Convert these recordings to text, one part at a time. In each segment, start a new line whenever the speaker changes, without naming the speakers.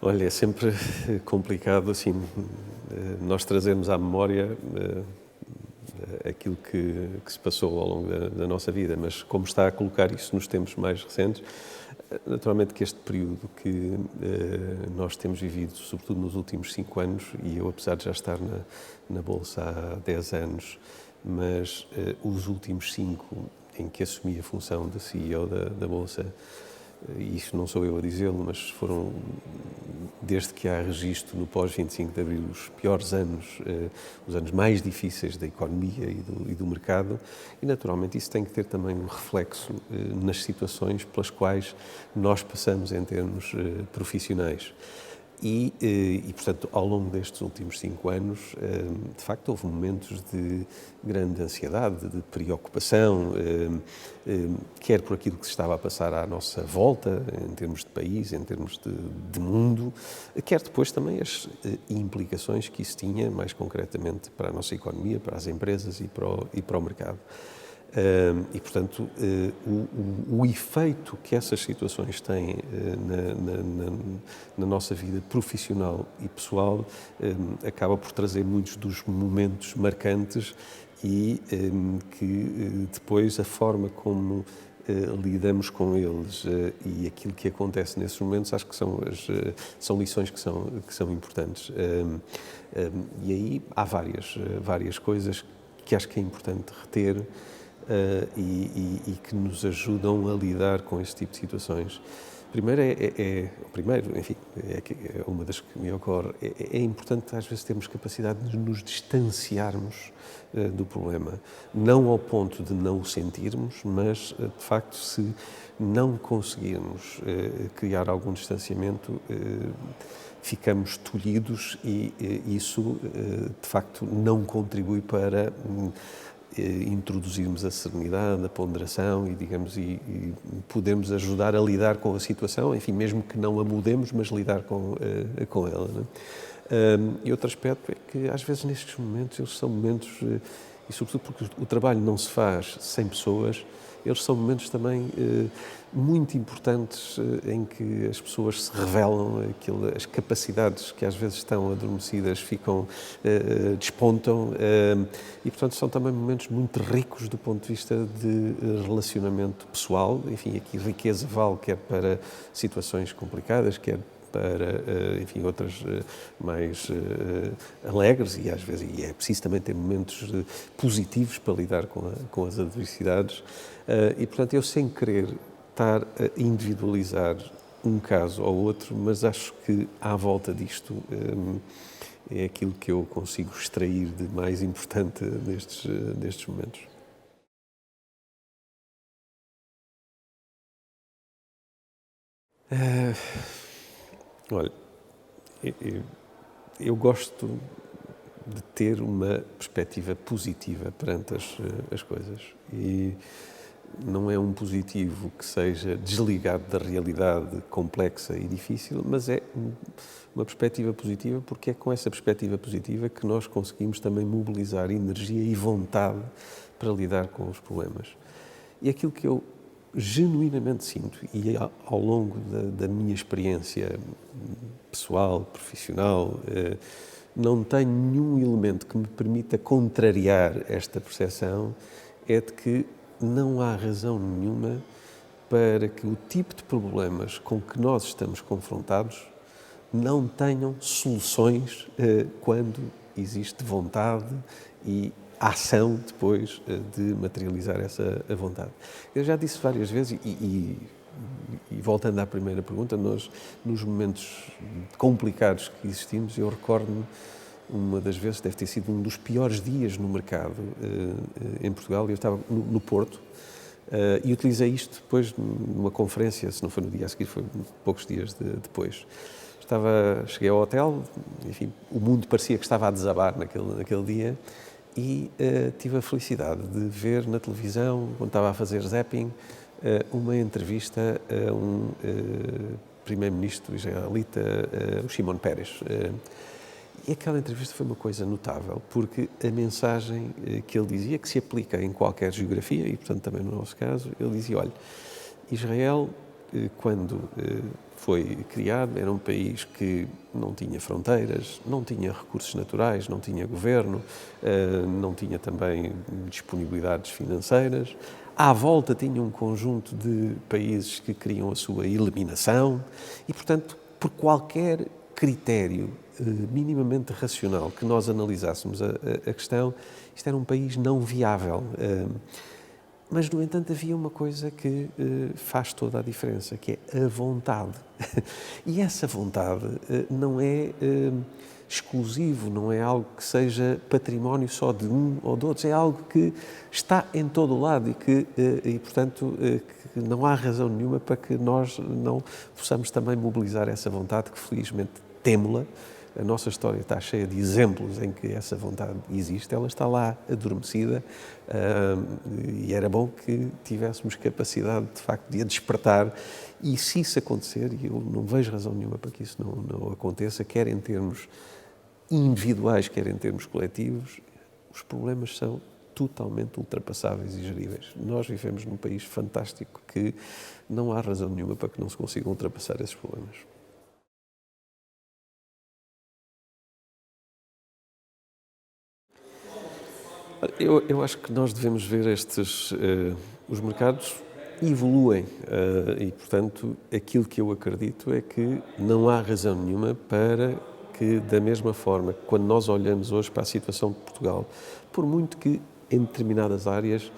Olha, é sempre complicado, assim, nós trazermos à memória aquilo que se passou ao longo da nossa vida, mas como está a colocar isso nos tempos mais recentes, naturalmente que este período que nós temos vivido, sobretudo nos últimos 5 anos, e eu apesar de já estar na Bolsa há 10 anos, mas os últimos 5 em que assumi a função de CEO da Bolsa, e isso não sou eu a dizê-lo, mas foram, desde que há registro no pós-25 de Abril, os piores anos, os anos mais difíceis da economia e do mercado, e naturalmente isso tem que ter também um reflexo nas situações pelas quais nós passamos em termos profissionais. Portanto, ao longo destes últimos 5 anos, de facto, houve momentos de grande ansiedade, de preocupação, quer por aquilo que se estava a passar à nossa volta, em termos de país, em termos de mundo, quer depois também as implicações que isso tinha, mais concretamente, para a nossa economia, para as empresas e para o mercado. Portanto, o efeito que essas situações têm na nossa vida profissional e pessoal acaba por trazer muitos dos momentos marcantes e que depois a forma como lidamos com eles e aquilo que acontece nesses momentos, acho que são lições que são importantes. E aí há várias coisas que acho que é importante reter e que nos ajudam a lidar com esse tipo de situações. Primeiro enfim, é uma das que me ocorre, é importante às vezes termos capacidade de nos distanciarmos do problema, não ao ponto de não o sentirmos, mas de facto se não conseguirmos criar algum distanciamento, ficamos tolhidos e isso de facto não contribui para introduzirmos a serenidade, a ponderação e podermos ajudar a lidar com a situação, enfim, mesmo que não a mudemos, mas lidar com ela. Não é? E outro aspecto é que às vezes nestes momentos, eles são momentos, e sobretudo porque o trabalho não se faz sem pessoas, eles são momentos também muito importantes em que as pessoas se revelam, as capacidades que às vezes estão adormecidas despontam e, portanto, são também momentos muito ricos do ponto de vista de relacionamento pessoal. Enfim, aqui riqueza vale quer para situações complicadas, quer para, enfim, outras mais alegres e às vezes é preciso também ter momentos positivos para lidar com as adversidades e, portanto, eu sem querer estar a individualizar um caso ou outro, mas acho que à volta disto é aquilo que eu consigo extrair de mais importante destes momentos. Olha, eu gosto de ter uma perspectiva positiva perante as coisas e não é um positivo que seja desligado da realidade complexa e difícil, mas é uma perspectiva positiva porque é com essa perspectiva positiva que nós conseguimos também mobilizar energia e vontade para lidar com os problemas. E aquilo que eu genuinamente sinto, e ao longo da minha experiência pessoal, profissional, não tenho nenhum elemento que me permita contrariar esta percepção, é de que não há razão nenhuma para que o tipo de problemas com que nós estamos confrontados não tenham soluções quando existe vontade e ação depois de materializar essa vontade. Eu já disse várias vezes e voltando à primeira pergunta, nós nos momentos complicados que existimos, eu recordo-me uma das vezes, deve ter sido um dos piores dias no mercado em Portugal, eu estava no Porto e utilizei isto depois numa conferência, se não foi no dia a seguir, foi poucos dias depois. Cheguei ao hotel, enfim, o mundo parecia que estava a desabar naquele dia e tive a felicidade de ver na televisão, quando estava a fazer zapping, uma entrevista a um primeiro-ministro israelita, o Shimon Peres. E aquela entrevista foi uma coisa notável, porque a mensagem que ele dizia, que se aplica em qualquer geografia, e portanto também no nosso caso, ele dizia, olha, Israel, quando foi criado, era um país que não tinha fronteiras, não tinha recursos naturais, não tinha governo, não tinha também disponibilidades financeiras. À volta tinha um conjunto de países que queriam a sua eliminação e, portanto, por qualquer critério minimamente racional que nós analisássemos a questão, isto era um país não viável. Mas, no entanto, havia uma coisa que faz toda a diferença, que é a vontade. E essa vontade não é exclusivo, não é algo que seja património só de um ou de outros, é algo que está em todo o lado e portanto, que não há razão nenhuma para que nós não possamos também mobilizar essa vontade, que felizmente temo-la. A nossa história está cheia de exemplos em que essa vontade existe, ela está lá adormecida e era bom que tivéssemos capacidade, de facto, de a despertar. E se isso acontecer, e eu não vejo razão nenhuma para que isso não aconteça, quer em termos individuais, quer em termos coletivos, os problemas são totalmente ultrapassáveis e geríveis. Nós vivemos num país fantástico que não há razão nenhuma para que não se consigam ultrapassar esses problemas. Eu acho que nós devemos ver os mercados evoluem e, portanto, aquilo que eu acredito é que não há razão nenhuma para que, da mesma forma, quando nós olhamos hoje para a situação de Portugal, por muito que em determinadas áreas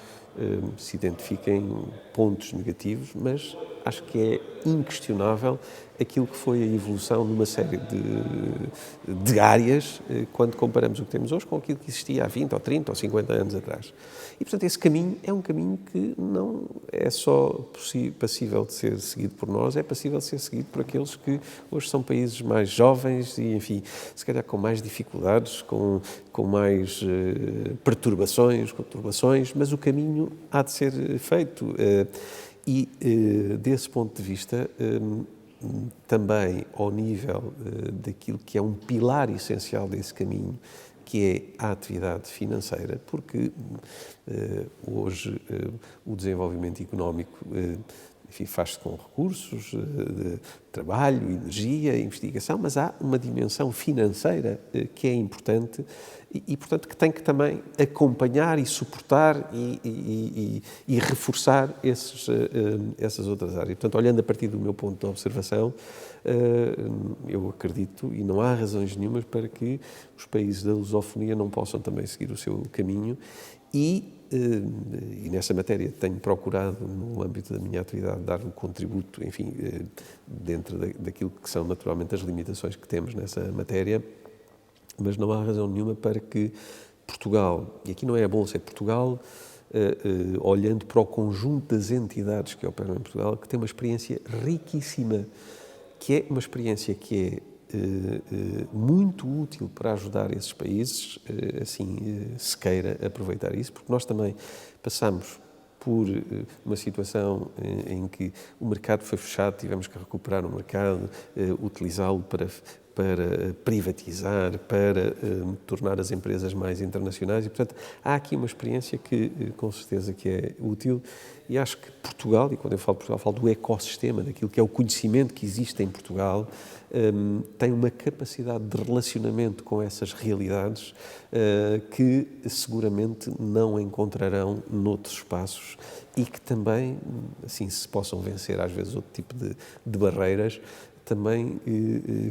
se identifiquem pontos negativos, mas acho que é inquestionável aquilo que foi a evolução numa série de áreas quando comparamos o que temos hoje com aquilo que existia há 20 ou 30 ou 50 anos atrás. E, portanto, esse caminho é um caminho que não é só passível de ser seguido por nós, é passível de ser seguido por aqueles que hoje são países mais jovens e, enfim, se calhar com mais dificuldades, com mais perturbações, conturbações, mas o caminho há de ser feito. E, desse ponto de vista, também ao nível daquilo que é um pilar essencial desse caminho, que é a atividade financeira, porque hoje o desenvolvimento económico enfim, faz-se com recursos de trabalho, energia, investigação, mas há uma dimensão financeira que é importante e, portanto, que tem que também acompanhar e suportar e reforçar essas outras áreas. Portanto, olhando a partir do meu ponto de observação, eu acredito, e não há razões nenhumas para que os países da lusofonia não possam também seguir o seu caminho e nessa matéria tenho procurado, no âmbito da minha atividade, dar um contributo, enfim, dentro daquilo que são naturalmente as limitações que temos nessa matéria, mas não há razão nenhuma para que Portugal, e aqui não é a Bolsa, é Portugal, olhando para o conjunto das entidades que operam em Portugal, que tem uma experiência riquíssima, que é uma experiência que é muito útil para ajudar esses países, assim se queira aproveitar isso, porque nós também passamos por uma situação em que o mercado foi fechado, tivemos que recuperar o mercado, utilizá-lo para privatizar, para tornar as empresas mais internacionais e, portanto, há aqui uma experiência que, com certeza, que é útil e acho que Portugal, e quando eu falo de Portugal, falo do ecossistema, daquilo que é o conhecimento que existe em Portugal, tem uma capacidade de relacionamento com essas realidades que seguramente não encontrarão noutros espaços e que também, assim, se possam vencer às vezes outro tipo de barreiras, também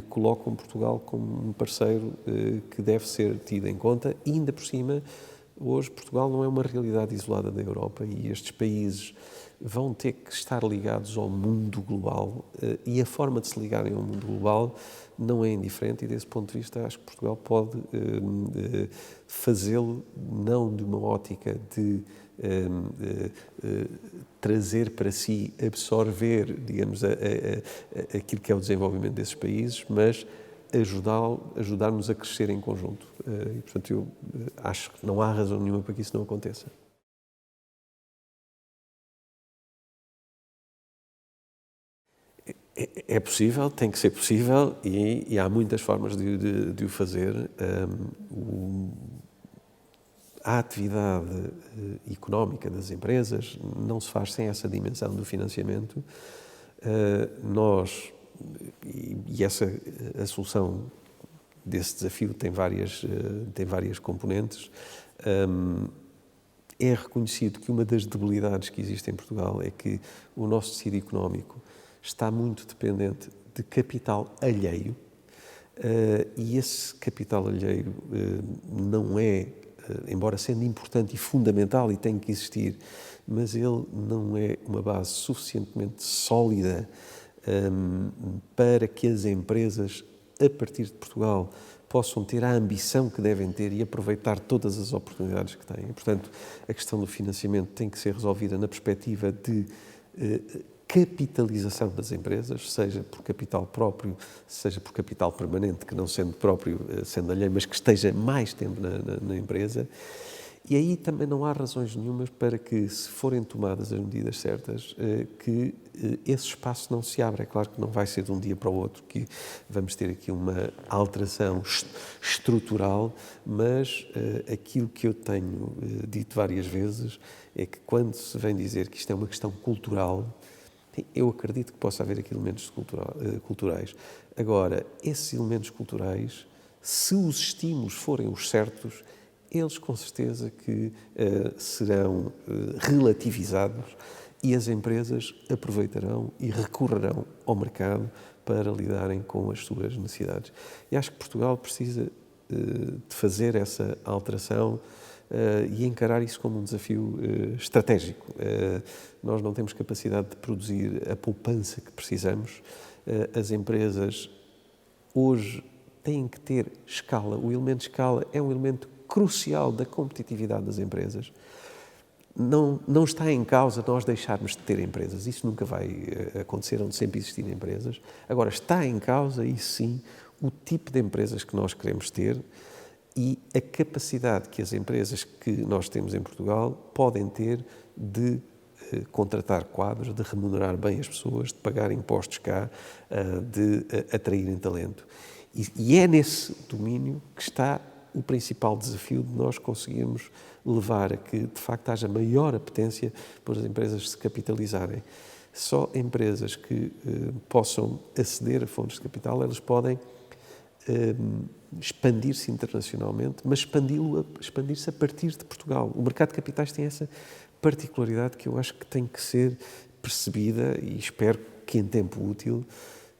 colocam Portugal como um parceiro que deve ser tido em conta e, ainda por cima, hoje Portugal não é uma realidade isolada da Europa e estes países vão ter que estar ligados ao mundo global e a forma de se ligarem ao mundo global não é indiferente e, desse ponto de vista, acho que Portugal pode fazê-lo não de uma ótica de trazer para si, absorver, digamos, aquilo que é o desenvolvimento desses países, mas ajudar-nos a crescer em conjunto. E, portanto, eu acho que não há razão nenhuma para que isso não aconteça. É possível, tem que ser possível e há muitas formas de o fazer. A atividade económica das empresas não se faz sem essa dimensão do financiamento. Nós, e essa, a solução desse desafio tem várias componentes. É reconhecido que uma das debilidades que existe em Portugal é que o nosso tecido económico está muito dependente de capital alheio, e esse capital alheio não é, embora sendo importante e fundamental e tem que existir, mas ele não é uma base suficientemente sólida para que as empresas, a partir de Portugal, possam ter a ambição que devem ter e aproveitar todas as oportunidades que têm. Portanto, a questão do financiamento tem que ser resolvida na perspectiva de capitalização das empresas, seja por capital próprio, seja por capital permanente, que não sendo próprio, sendo alheio, mas que esteja mais tempo na empresa. E aí também não há razões nenhumas para que, se forem tomadas as medidas certas, que esse espaço não se abra. É claro que não vai ser de um dia para o outro que vamos ter aqui uma alteração estrutural, mas aquilo que eu tenho dito várias vezes é que quando se vem dizer que isto é uma questão cultural, eu acredito que possa haver aqui elementos culturais. Agora, esses elementos culturais, se os estímulos forem os certos, eles com certeza que serão relativizados e as empresas aproveitarão e recorrerão ao mercado para lidarem com as suas necessidades. E acho que Portugal precisa de fazer essa alteração e encarar isso como um desafio estratégico. Nós não temos capacidade de produzir a poupança que precisamos. As empresas hoje têm que ter escala. O elemento escala é um elemento crucial da competitividade das empresas. Não está em causa nós deixarmos de ter empresas. Isso nunca vai acontecer, onde sempre existir empresas. Agora, está em causa, isso sim, o tipo de empresas que nós queremos ter e a capacidade que as empresas que nós temos em Portugal podem ter de contratar quadros, de remunerar bem as pessoas, de pagar impostos cá, de atraírem talento. E é nesse domínio que está o principal desafio de nós conseguirmos levar a que, de facto, haja maior apetência por as empresas se capitalizarem. Só empresas que possam aceder a fontes de capital, elas podem expandir-se internacionalmente, mas expandir-se a partir de Portugal. O mercado de capitais tem essa particularidade que eu acho que tem que ser percebida, e espero que em tempo útil,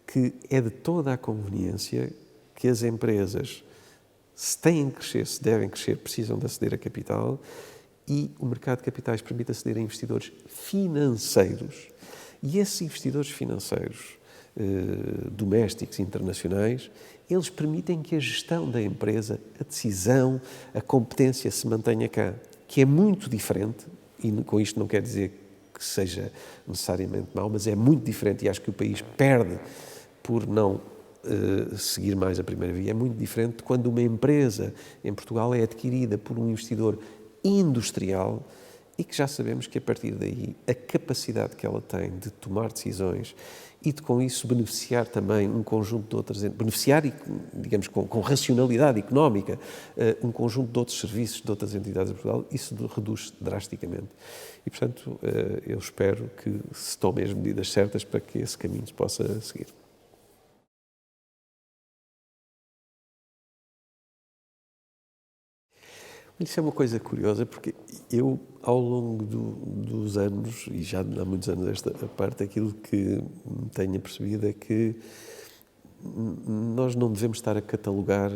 que é de toda a conveniência que as empresas, se têm que crescer, se devem crescer, precisam de aceder a capital, e o mercado de capitais permite aceder a investidores financeiros. E esses investidores financeiros, domésticos e internacionais, eles permitem que a gestão da empresa, a decisão, a competência se mantenha cá, que é muito diferente, e com isto não quer dizer que seja necessariamente mau, mas é muito diferente, e acho que o país perde por não seguir mais a primeira via. É muito diferente quando uma empresa em Portugal é adquirida por um investidor industrial e que já sabemos que a partir daí a capacidade que ela tem de tomar decisões e de com isso beneficiar também um conjunto de outras, beneficiar, digamos, com racionalidade económica, um conjunto de outros serviços de outras entidades de Portugal, isso reduz drasticamente. E, portanto, eu espero que se tomem as medidas certas para que esse caminho se possa seguir. Isso é uma coisa curiosa, porque eu, ao longo dos anos, e já há muitos anos esta parte, aquilo que me tenho percebido é que nós não devemos estar a catalogar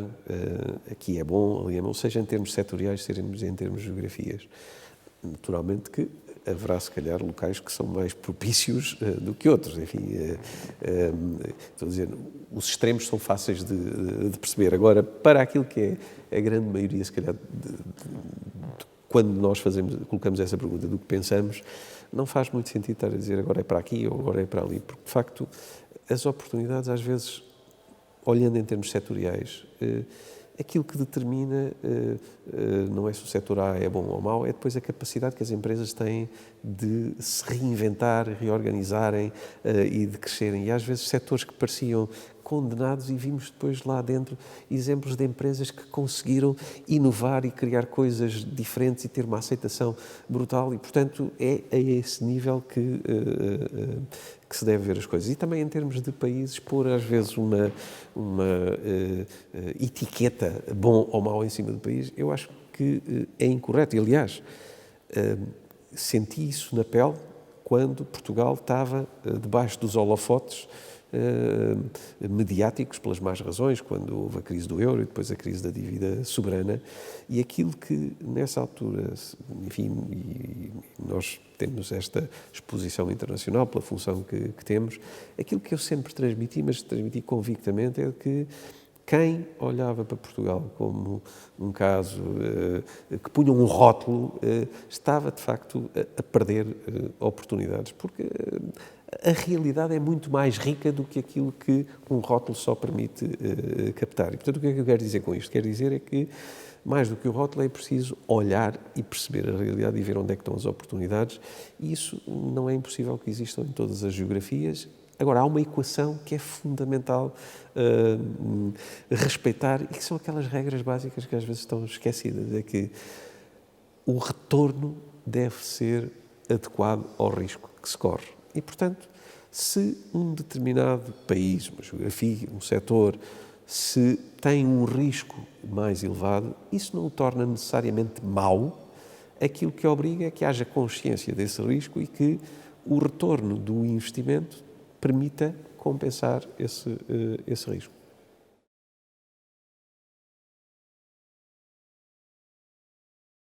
aqui é bom, ali é mau, seja em termos setoriais, seja em termos de geografias. Naturalmente que haverá, se calhar, locais que são mais propícios do que outros. Enfim, estou a dizer, os extremos são fáceis de perceber. Agora, para aquilo que é a grande maioria, se calhar, quando nós colocamos essa pergunta do que pensamos, não faz muito sentido estar a dizer agora é para aqui ou agora é para ali, porque, de facto, as oportunidades, às vezes, olhando em termos setoriais, aquilo que determina não é se o setor A é bom ou mau, é depois a capacidade que as empresas têm de se reinventar, reorganizarem e de crescerem. E às vezes setores que pareciam condenados, e vimos depois lá dentro exemplos de empresas que conseguiram inovar e criar coisas diferentes e ter uma aceitação brutal, e portanto é a esse nível que se deve ver as coisas. E também em termos de países, pôr às vezes uma etiqueta bom ou mau em cima do país, eu acho que é incorreto. E, aliás, senti isso na pele quando Portugal estava debaixo dos holofotes mediáticos pelas más razões, quando houve a crise do euro e depois a crise da dívida soberana, e aquilo que nessa altura, enfim, e nós temos esta exposição internacional pela função que temos, aquilo que eu sempre transmiti, mas transmiti convictamente, é que quem olhava para Portugal como um caso que punha um rótulo estava, de facto, a perder oportunidades, porque a realidade é muito mais rica do que aquilo que um rótulo só permite captar. E, portanto, o que é que eu quero dizer com isto? Quero dizer é que, mais do que o rótulo, é preciso olhar e perceber a realidade e ver onde é que estão as oportunidades, e isso não é impossível que existam em todas as geografias. Agora, há uma equação que é fundamental respeitar, e que são aquelas regras básicas que às vezes estão esquecidas, é que o retorno deve ser adequado ao risco que se corre. E, portanto, se um determinado país, uma geografia, um setor, se tem um risco mais elevado, isso não o torna necessariamente mau. Aquilo que obriga é que haja consciência desse risco e que o retorno do investimento permita compensar esse risco.